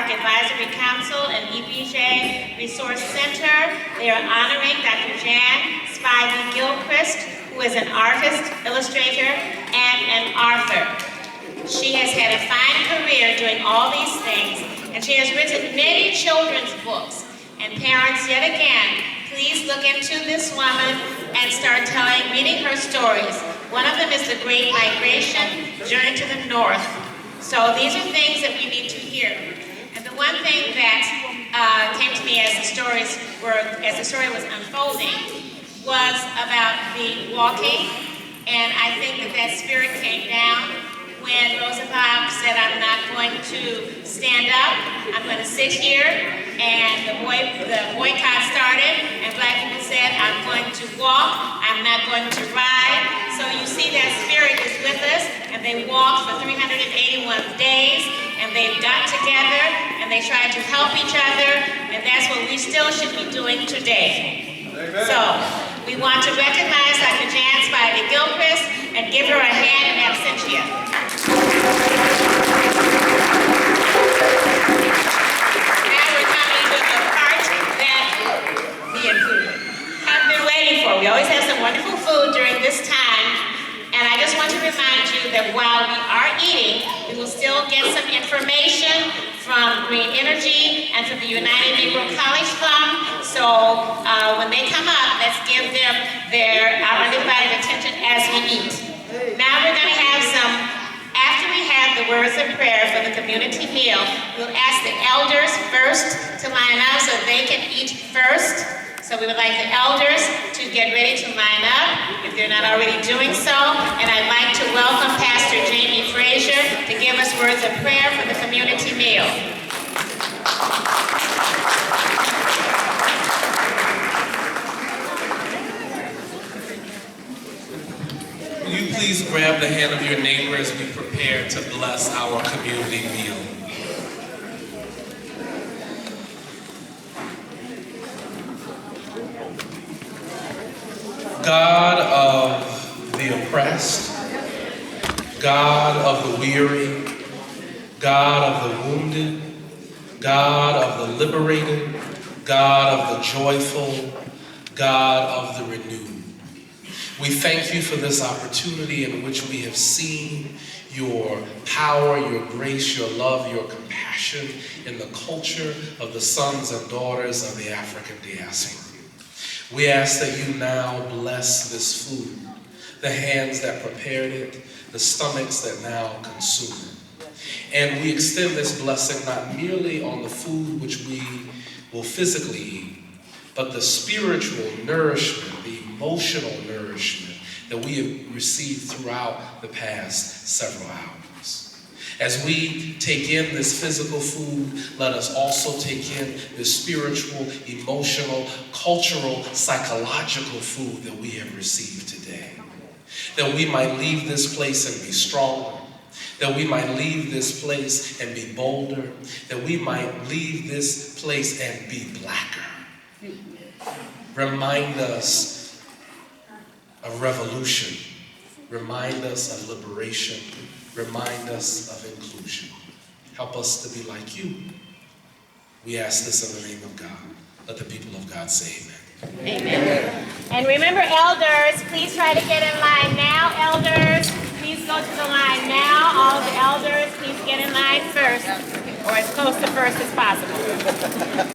Park Advisory Council and EBJ Resource Center, they are honoring Dr. Jan Spivey Gilchrist, who is an artist, illustrator, and an author. She has had a fine career doing all these things, and she has written many children's books. And parents, yet again, please look into this woman and start reading her stories. One of them is The Great Migration, Journey to the North. So these are things that we need to hear. And the one thing that came to me as the story was unfolding was about the walking, and I think that spirit came down when Rosa Parks said, I'm not going to stand up, I'm going to sit here, and the boycott started, and Black people said, I'm going to walk, I'm not going to ride. So you see that spirit is with us, and they walked for 381 days, and they've got together, and they tried to help each other, and that's what we still should be doing today. Amen. So we want to recognize Dr. Jan Spivey Gilchrist and give her a hand in absentia. Now we're coming to the part that we included. I've been waiting for. We always have some wonderful food during this time, and I just want to remind you that while we are eating, we will still get some information from Green Energy and from the United Negro College Fund. So when they come up, let's give them our undivided attention as we eat. Now we're going to have after we have the words of prayer for the community meal, we'll ask the elders first to line up so they can eat first. So we would like the elders to get ready to line up if they're not already doing so. And I'd like to welcome Pastor Jamie Frazier to give us words of prayer for the community meal. Will you please grab the hand of your neighbor as we prepare to bless our community meal? God of the oppressed, God of the weary, God of the wounded, God of the liberated, God of the joyful, God of the renewed. We thank you for this opportunity in which we have seen your power, your grace, your love, your compassion in the culture of the sons and daughters of the African diaspora. We ask that you now bless this food, the hands that prepared it, the stomachs that now consume it. And we extend this blessing not merely on the food which we will physically eat, but the spiritual nourishment, the emotional nourishment that we have received throughout the past several hours. As we take in this physical food, let us also take in the spiritual, emotional, cultural, psychological food that we have received today. That we might leave this place and be stronger. That we might leave this place and be bolder. That we might leave this place and be blacker. Remind us of revolution. Remind us of liberation. Remind us of inclusion. Help us to be like you. We ask this in the name of God. Let the people of God say amen. Amen. And remember, elders, please try to get in line now. Elders, please go to the line now. All of the elders, please get in line first, or as close to first as possible.